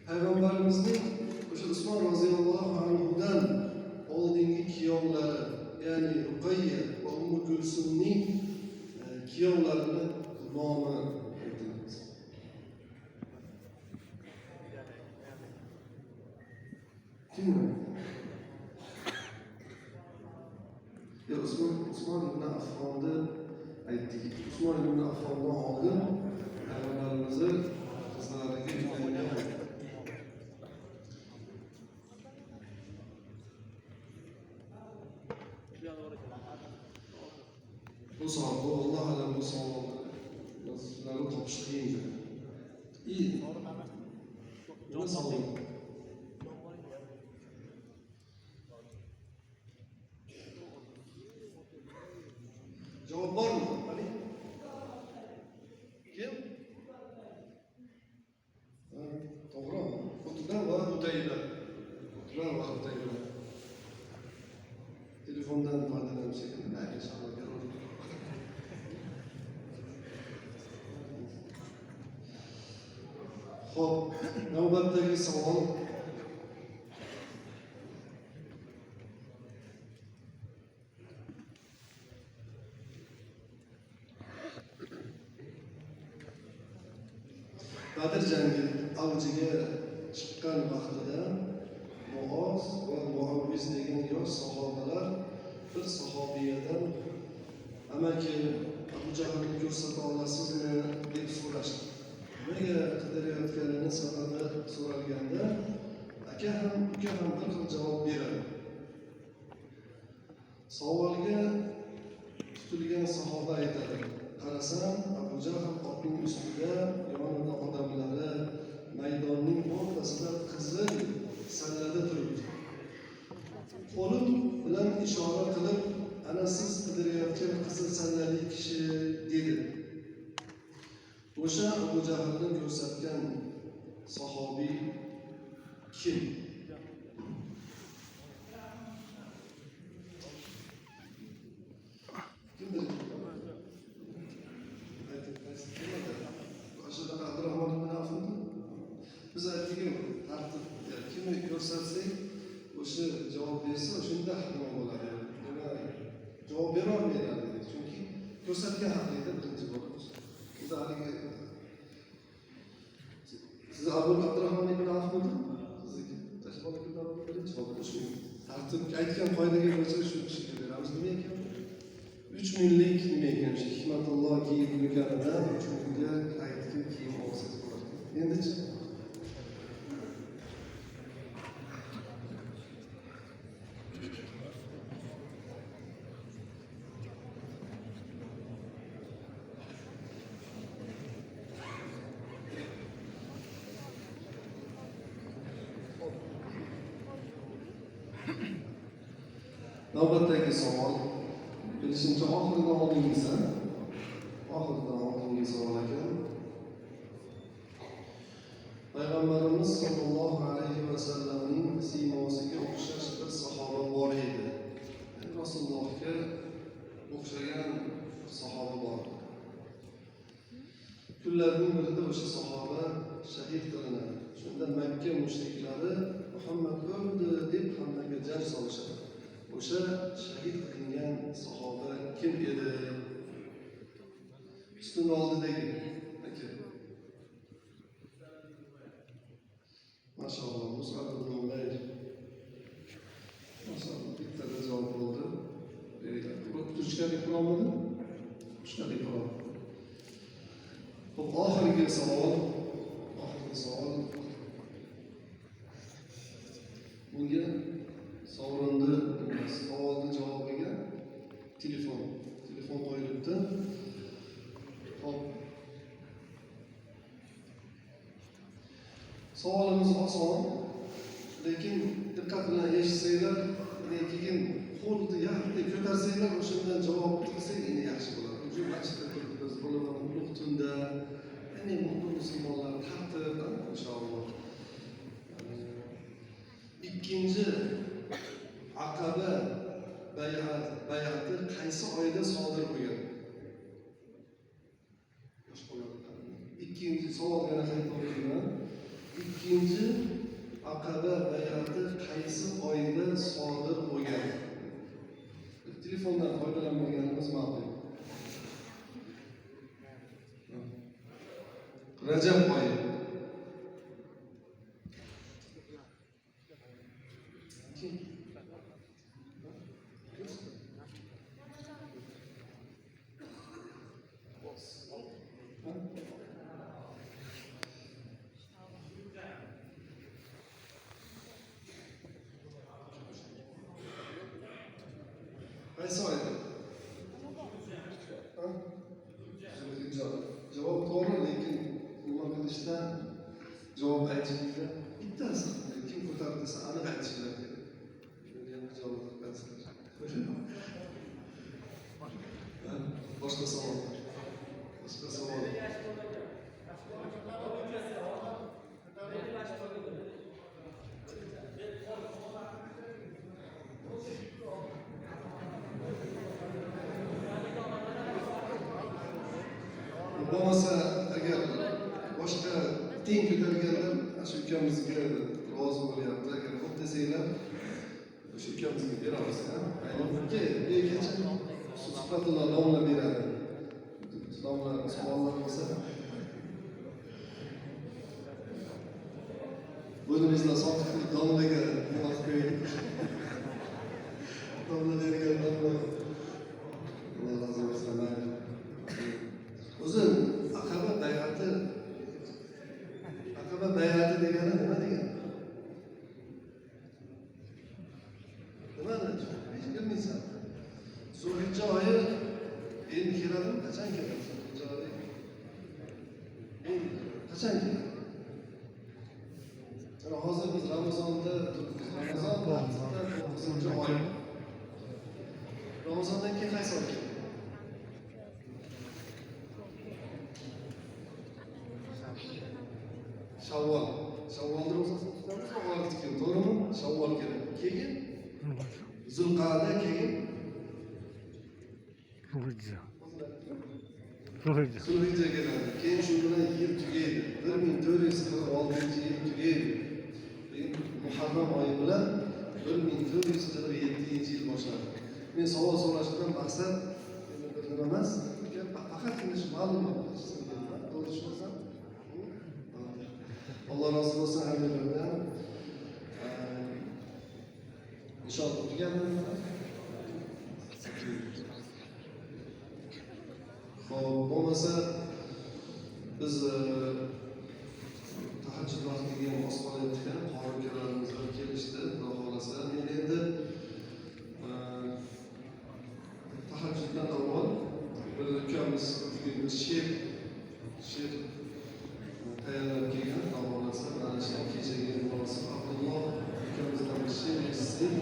Peygamberimizin o'sha Usmon roziyallohu anhudan oldingi kuyovlari, ya'ni Ruqayya va Ummu Kulsumning kuyovlarini nomi aytiladi. Kim? Ya Usmon ibn Affonni aytdik. Usmon ibn Affondan oldin Peygamberimizni qizlariga uylangan. Bu sahabı Allah alam bu sahabları topuşlayınca. İyi. Ne sahabı? Cevap var mı? Ali? Kim? Doğru mu? Kutudan var Huteybe. Kutudan var Huteybe. Telefondan ifadelenmiş şekilde belki inşallah görür. Hop, navbatdagi savol. Badr jangi avjiga chiqqan vaqtida Muoz va Muavviz degan yosh sahobalar bir sahobiyadan amaki Abu Jahlni ko'rsata olasizmi deb so'rashdi. Nega qidirayotganini sababi so'ralganda aka ham uka ham bir xil javob beradi. Savolga tutilgan sahoba aytadi: qarasam Abu Jahl otning ustida, yonida odamlari, maydonning o'rtasida qizil sallada turibdi. Qo'lim bilan ishora qilib, ana siz qidirayotgan qizil sallali kishi dedi. O'sha Abu Jahlni ko'rsatgan sahobiy kim? Kimdir? Aşağıda Abdurrahman ibn Avf'ni biz aytdik, tartib kimni ko'rsatsak, o'sha javob bersa, shunda nima bo'ladi? Javob bera olmaydi. Chunki ko'rsatgan haqida birinchi bo'ladi. Siz Abu Abdurrahman ibn Avf'ni sizga tashlab olib birinchi bo'ladi. Shu tartib aytgan qoidaga ko'ra shu kishiga beramiz. Nima ekan? 3 minlik nima ekan? Hikmatulloh kiyib yurganida 3 minga aytgan kiyim olsangiz bo'ladi. Endi-chi navbatdagi savol. Bilishimcha oxiridan oldingi savol ekan. Payg'ambarimiz sollallohu alayhi va sallamning siymosiga o'xshash bir sahoba bor edi. Rasulullohga o'xshagan sahoba bor. Kunlarning birida o'sha sahoba shahid qilinadi. Shunda Makka mushriklari Muhammad o'ldi deb hammaga jar solishadi. O'sha shahid qilingan sahoba kim edi? Ustun oldidagi aka. Maşallah, Mus'ab ibn Umayr. Maşallah, bitta javob bo'ldi. Bu tushkalik qilolmadi? Tushkalik qilolmadi. Xo'p, oxirgi savol. Bunga savolni javobiga telefon qo'yilibdi. Hop. Savolimiz oson, lekin diqqat bilan eshitsanglar, keyin qo'lni yaxshi ko'tarsanglar, o'shandan javob qilsak yaxshi bo'ladi. Juda achchiq biz bolalar ulug' tunda, ya'ni musulmonlar tartib inshaalloh. Ikkinchi Aqaba bay'ati qaysi oyda sodir bo'lgan? ikkinchi savol yana qayta o'qiyman. Ikkinchi Aqaba bay'ati qaysi oyda sodir bo'lgan? Telefondan foydalanmaganimiz ma'qul. Rajab oyi. Qaysi oyda? Javob to'g'ri, lekin nima qilishda javob aytishlikda bittasi kim ko'tardi desa aniq aytishlar kerak. Yana javob qaysidir? Boshqa savol. Boshqa savol. Bo'lmasa agar boshqa teng ko'targanlar shu ukamizga rozi bo'lyapti, agar xo'p desanglar shu ukamizga beramiz. Aynan suhbatlar domla beradi. Domla savollar bo'lsa bo'ynimizdan sotib domlaga nima qo'yaylik. Domla bergan domla. Alloh rozi bo'lsin. O'zi Aqaba bay'ati degani nima degani? Nimani? Hech bilmaysan. Zulhijja oyi endi keladimi? Qachon keladi? Zulhijja oyi. Endi qachon keladi? Mana hozir biz Ramazonda 9-oy. Ramazondan keyin qaysi oy keladi? Shavvolda ro'zasini tutamiz, Og'ir keyin, to'g'rimi? Shavvol keladi. Keyin Zulqa'da, keyin Zulhijja keladi. Keyin shu bilan yil tugaydi. 1446-yil tugaydi. Keyin Muharram oyi bilan 1447-yil boshlanadi. Men savol so'rashdan maqsad bir nima emas, faqatgina shu ma'lumot berishim kerak. To'g'ri tushunasizmi? Alloh rozi bo'lsin hammalardan. İnşallah tugamadimi? Xo'p, bo'lmasa biz tahajjud vaqtiga ham oz qolayotgan qori ukalarimiz kelishdi, Xudo xolasa. Men endi tahajjuddan avval bir ukamiz she'r tayyorlab kelgan, Xudo xolasa. Mana shu kechagi munosib Abdulloh ukamizdan bir she'r eshitsin.